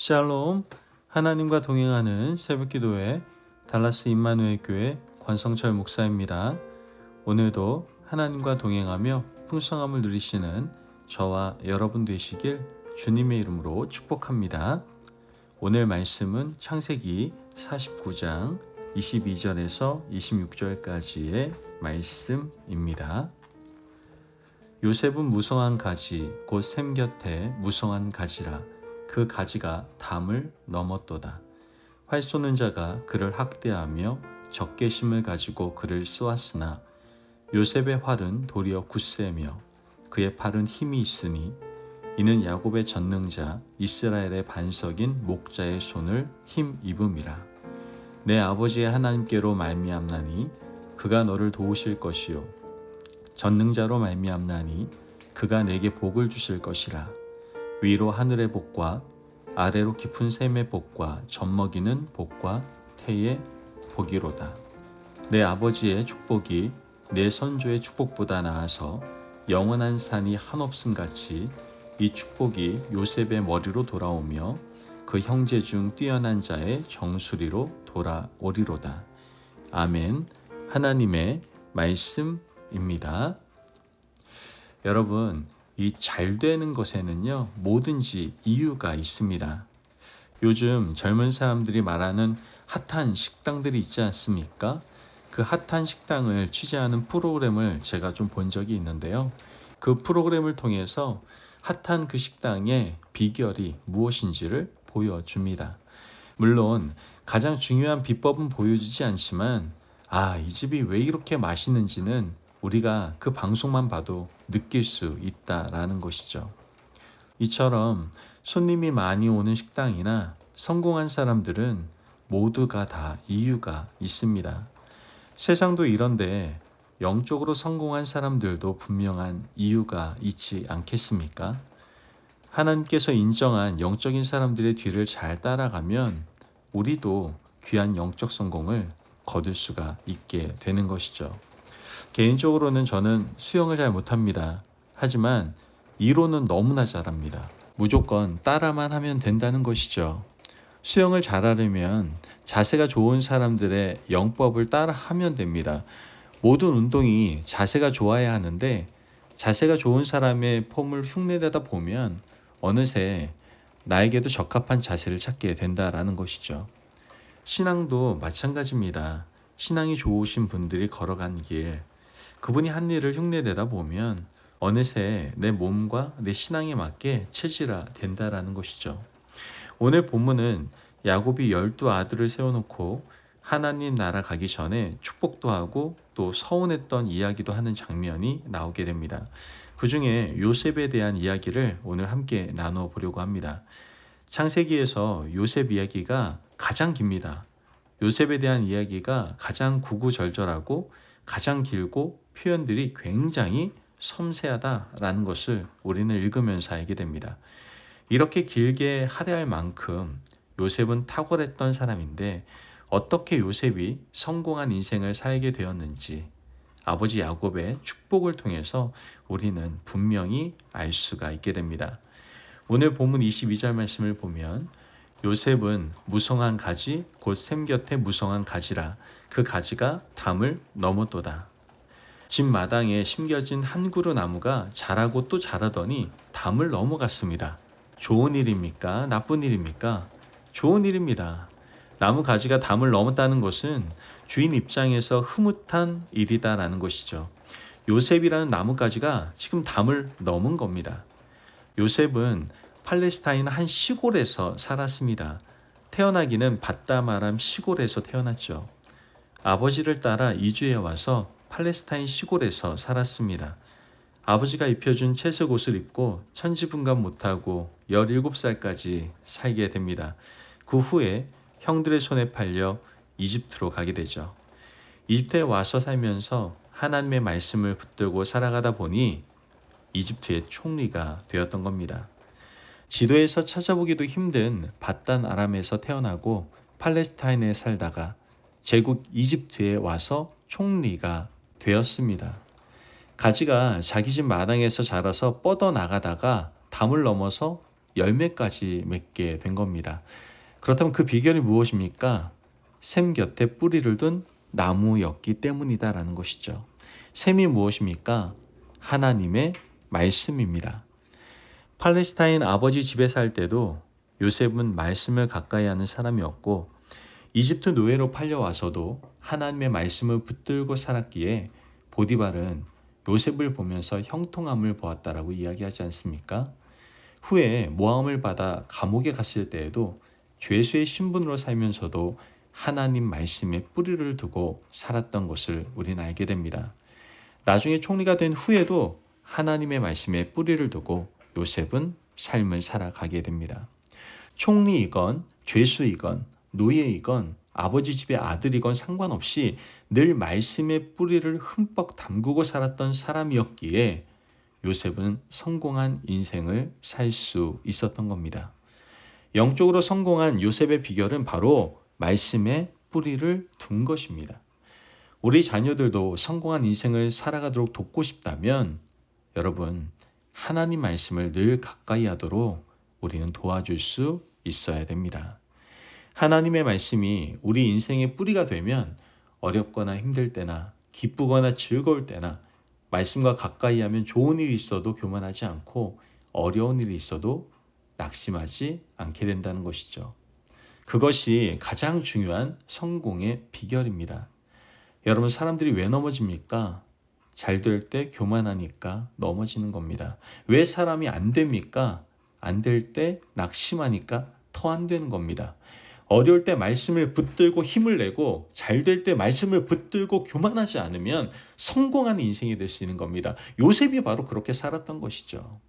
샬롬, 하나님과 동행하는 새벽기도회 달라스 임마누엘 교회 권성철 목사입니다. 오늘도 하나님과 동행하며 풍성함을 누리시는 저와 여러분 되시길 주님의 이름으로 축복합니다. 오늘 말씀은 창세기 49장 22절에서 26절까지의 말씀입니다. 요셉은 무성한 가지 곧 샘 곁에 무성한 가지라. 그 가지가 담을 넘었도다. 활 쏘는 자가 그를 학대하며 적개심을 가지고 그를 쏘았으나 요셉의 활은 도리어 굳세며 그의 팔은 힘이 있으니 이는 야곱의 전능자 이스라엘의 반석인 목자의 손을 힘 입음이라. 내 아버지의 하나님께로 말미암나니 그가 너를 도우실 것이요 전능자로 말미암나니 그가 내게 복을 주실 것이라. 위로 하늘의 복과 아래로 깊은 샘의 복과 젖먹이는 복과 태의 복이로다. 내 아버지의 축복이 내 선조의 축복보다 나아서 영원한 산이 한없음 같이 이 축복이 요셉의 머리로 돌아오며 그 형제 중 뛰어난 자의 정수리로 돌아오리로다. 아멘. 하나님의 말씀입니다. 여러분, 이 잘 되는 것에는요, 뭐든지 이유가 있습니다. 요즘 젊은 사람들이 말하는 핫한 식당들이 있지 않습니까? 그 핫한 식당을 취재하는 프로그램을 제가 좀 본 적이 있는데요. 그 프로그램을 통해서 핫한 그 식당의 비결이 무엇인지를 보여줍니다. 물론 가장 중요한 비법은 보여주지 않지만 이 집이 왜 이렇게 맛있는지는 우리가 그 방송만 봐도 느낄 수 있다라는 것이죠. 이처럼 손님이 많이 오는 식당이나 성공한 사람들은 모두가 다 이유가 있습니다. 세상도 이런데 영적으로 성공한 사람들도 분명한 이유가 있지 않겠습니까? 하나님께서 인정한 영적인 사람들의 뒤를 잘 따라가면 우리도 귀한 영적 성공을 거둘 수가 있게 되는 것이죠. 개인적으로는 저는 수영을 잘 못합니다. 하지만 이론은 너무나 잘합니다. 무조건 따라만 하면 된다는 것이죠. 수영을 잘하려면 자세가 좋은 사람들의 영법을 따라하면 됩니다. 모든 운동이 자세가 좋아야 하는데 자세가 좋은 사람의 폼을 흉내내다 보면 어느새 나에게도 적합한 자세를 찾게 된다라는 것이죠. 신앙도 마찬가지입니다. 신앙이 좋으신 분들이 걸어간 길, 그분이 한 일을 흉내내다 보면 어느새 내 몸과 내 신앙에 맞게 체질화 된다라는 것이죠. 오늘 본문은 야곱이 12아들을 세워놓고 하나님 나라 가기 전에 축복도 하고 또 서운했던 이야기도 하는 장면이 나오게 됩니다. 그 중에 요셉에 대한 이야기를 오늘 함께 나눠보려고 합니다. 창세기에서 요셉 이야기가 가장 깁니다. 요셉에 대한 이야기가 가장 구구절절하고 가장 길고 표현들이 굉장히 섬세하다라는 것을 우리는 읽으면서 알게 됩니다. 이렇게 길게 할애할 만큼 요셉은 탁월했던 사람인데 어떻게 요셉이 성공한 인생을 살게 되었는지 아버지 야곱의 축복을 통해서 우리는 분명히 알 수가 있게 됩니다. 오늘 본문 22절 말씀을 보면 요셉은 무성한 가지 곧 샘 곁에 무성한 가지라. 그 가지가 담을 넘었도다. 집 마당에 심겨진 한 그루 나무가 자라고 또 자라더니 담을 넘어갔습니다. 좋은 일입니까? 나쁜 일입니까? 좋은 일입니다. 나무 가지가 담을 넘었다는 것은 주인 입장에서 흐뭇한 일이다라는 것이죠. 요셉이라는 나무 가지가 지금 담을 넘은 겁니다. 요셉은 팔레스타인 한 시골에서 살았습니다. 태어나기는 바다마람 시골에서 태어났죠. 아버지를 따라 이주해 와서 팔레스타인 시골에서 살았습니다. 아버지가 입혀준 채색 옷을 입고 천지분간 못하고 17살까지 살게 됩니다. 그 후에 형들의 손에 팔려 이집트로 가게 되죠. 이집트에 와서 살면서 하나님의 말씀을 붙들고 살아가다 보니 이집트의 총리가 되었던 겁니다. 지도에서 찾아보기도 힘든 바단 아람에서 태어나고 팔레스타인에 살다가 제국 이집트에 와서 총리가 되었습니다. 가지가 자기 집 마당에서 자라서 뻗어나가다가 담을 넘어서 열매까지 맺게 된 겁니다. 그렇다면 그 비결이 무엇입니까? 샘 곁에 뿌리를 둔 나무였기 때문이다라는 것이죠. 샘이 무엇입니까? 하나님의 말씀입니다. 팔레스타인 아버지 집에 살 때도 요셉은 말씀을 가까이 하는 사람이었고 이집트 노예로 팔려와서도 하나님의 말씀을 붙들고 살았기에 보디발은 요셉을 보면서 형통함을 보았다라고 이야기하지 않습니까? 후에 모함을 받아 감옥에 갔을 때에도 죄수의 신분으로 살면서도 하나님 말씀에 뿌리를 두고 살았던 것을 우리는 알게 됩니다. 나중에 총리가 된 후에도 하나님의 말씀에 뿌리를 두고 요셉은 삶을 살아가게 됩니다. 총리이건 죄수이건 노예이건 아버지 집의 아들이건 상관없이 늘 말씀의 뿌리를 흠뻑 담그고 살았던 사람이었기에 요셉은 성공한 인생을 살 수 있었던 겁니다. 영적으로 성공한 요셉의 비결은 바로 말씀에 뿌리를 둔 것입니다. 우리 자녀들도 성공한 인생을 살아가도록 돕고 싶다면 여러분 하나님 말씀을 늘 가까이 하도록 우리는 도와줄 수 있어야 됩니다. 하나님의 말씀이 우리 인생의 뿌리가 되면 어렵거나 힘들 때나 기쁘거나 즐거울 때나 말씀과 가까이 하면 좋은 일이 있어도 교만하지 않고 어려운 일이 있어도 낙심하지 않게 된다는 것이죠. 그것이 가장 중요한 성공의 비결입니다. 여러분 사람들이 왜 넘어집니까? 잘 될 때 교만하니까 넘어지는 겁니다. 왜 사람이 안 됩니까? 안 될 때 낙심하니까 더 안 되는 겁니다. 어려울 때 말씀을 붙들고 힘을 내고 잘 될 때 말씀을 붙들고 교만하지 않으면 성공하는 인생이 될 수 있는 겁니다. 요셉이 바로 그렇게 살았던 것이죠.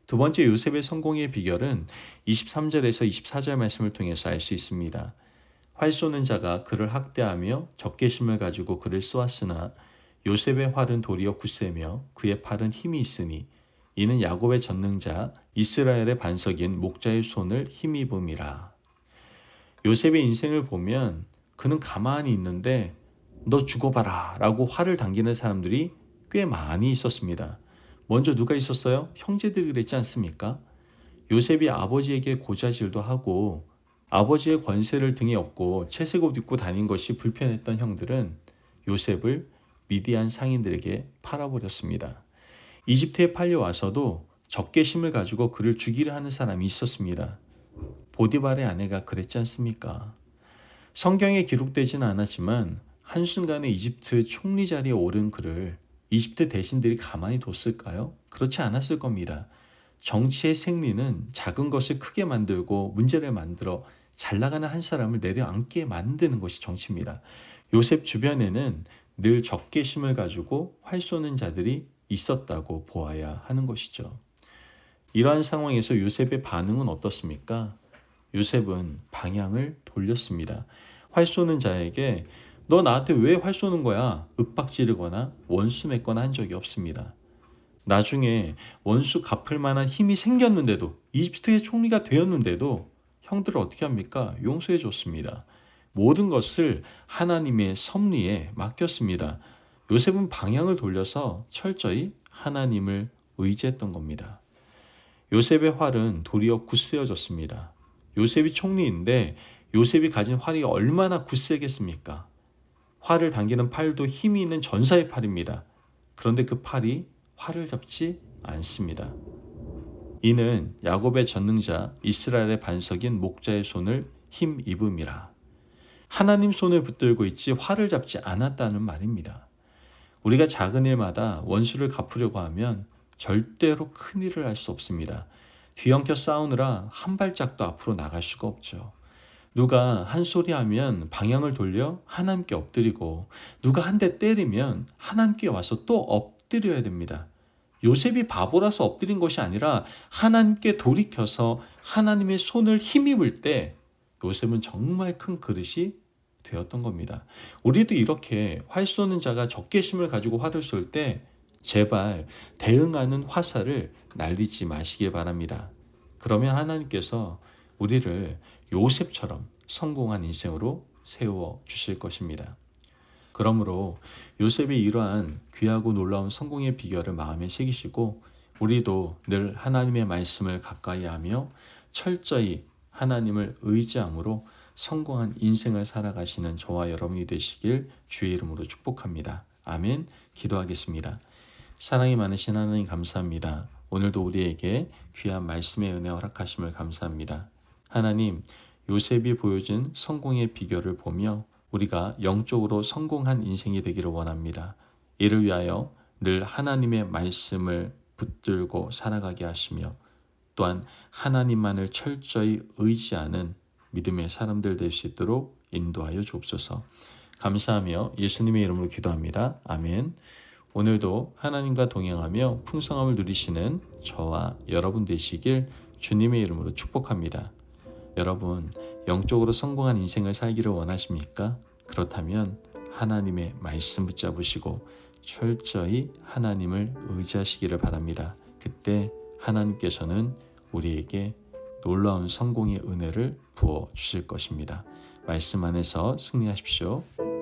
두 번째 요셉의 성공의 비결은 23절에서 24절 말씀을 통해서 알 수 있습니다. 활 쏘는 자가 그를 학대하며 적개심을 가지고 그를 쏘았으나 요셉의 활은 도리어 굳세며 그의 팔은 힘이 있으니 이는 야곱의 전능자 이스라엘의 반석인 목자의 손을 힘입음이라. 요셉의 인생을 보면 그는 가만히 있는데 너 죽어봐라 라고 활을 당기는 사람들이 꽤 많이 있었습니다. 먼저 누가 있었어요? 형제들이 그랬지 않습니까? 요셉이 아버지에게 고자질도 하고 아버지의 권세를 등에 업고 채색 옷 입고 다닌 것이 불편했던 형들은 요셉을 미디안 상인들에게 팔아버렸습니다. 이집트에 팔려와서도 적개심을 가지고 그를 죽이려 하는 사람이 있었습니다. 보디발의 아내가 그랬지 않습니까? 성경에 기록되지는 않았지만 한순간에 이집트 총리 자리에 오른 그를 이집트 대신들이 가만히 뒀을까요? 그렇지 않았을 겁니다. 정치의 생리는 작은 것을 크게 만들고 문제를 만들어 잘 나가는 한 사람을 내려앉게 만드는 것이 정치입니다. 요셉 주변에는 늘 적개심을 가지고 활 쏘는 자들이 있었다고 보아야 하는 것이죠. 이러한 상황에서 요셉의 반응은 어떻습니까? 요셉은 방향을 돌렸습니다. 활 쏘는 자에게 너 나한테 왜 활 쏘는 거야? 윽박지르거나 원수 맺거나 한 적이 없습니다. 나중에 원수 갚을 만한 힘이 생겼는데도 이집트의 총리가 되었는데도 형들을 어떻게 합니까? 용서해 줬습니다. 모든 것을 하나님의 섭리에 맡겼습니다. 요셉은 방향을 돌려서 철저히 하나님을 의지했던 겁니다. 요셉의 활은 도리어 굳세어졌습니다. 요셉이 총리인데 요셉이 가진 활이 얼마나 굳세겠습니까? 활을 당기는 팔도 힘이 있는 전사의 팔입니다. 그런데 그 팔이 활을 잡지 않습니다. 이는 야곱의 전능자 이스라엘의 반석인 목자의 손을 힘입음이라. 하나님 손을 붙들고 있지 활을 잡지 않았다는 말입니다. 우리가 작은 일마다 원수를 갚으려고 하면 절대로 큰 일을 할 수 없습니다. 뒤엉켜 싸우느라 한 발짝도 앞으로 나갈 수가 없죠. 누가 한 소리 하면 방향을 돌려 하나님께 엎드리고 누가 한 대 때리면 하나님께 와서 또 엎드려야 됩니다. 요셉이 바보라서 엎드린 것이 아니라 하나님께 돌이켜서 하나님의 손을 힘입을 때 요셉은 정말 큰 그릇이 되었던 겁니다. 우리도 이렇게 활 쏘는 자가 적개심을 가지고 활을 쏠 때 제발 대응하는 화살을 날리지 마시기 바랍니다. 그러면 하나님께서 우리를 요셉처럼 성공한 인생으로 세워 주실 것입니다. 그러므로 요셉의 이러한 귀하고 놀라운 성공의 비결을 마음에 새기시고 우리도 늘 하나님의 말씀을 가까이 하며 철저히 하나님을 의지함으로 성공한 인생을 살아가시는 저와 여러분이 되시길 주의 이름으로 축복합니다. 아멘. 기도하겠습니다. 사랑이 많으신 하나님 감사합니다. 오늘도 우리에게 귀한 말씀의 은혜 허락하심을 감사합니다. 하나님, 요셉이 보여준 성공의 비결을 보며 우리가 영적으로 성공한 인생이 되기를 원합니다. 이를 위하여 늘 하나님의 말씀을 붙들고 살아가게 하시며 또한 하나님만을 철저히 의지하는 믿음의 사람들 될 수 있도록 인도하여 주옵소서. 감사하며 예수님의 이름으로 기도합니다. 아멘. 오늘도 하나님과 동행하며 풍성함을 누리시는 저와 여러분 되시길 주님의 이름으로 축복합니다. 여러분, 영적으로 성공한 인생을 살기를 원하십니까? 그렇다면 하나님의 말씀 붙잡으시고 철저히 하나님을 의지하시기를 바랍니다. 그때 하나님께서는 우리에게 놀라운 성공의 은혜를 부어 주실 것입니다. 말씀 안에서 승리하십시오.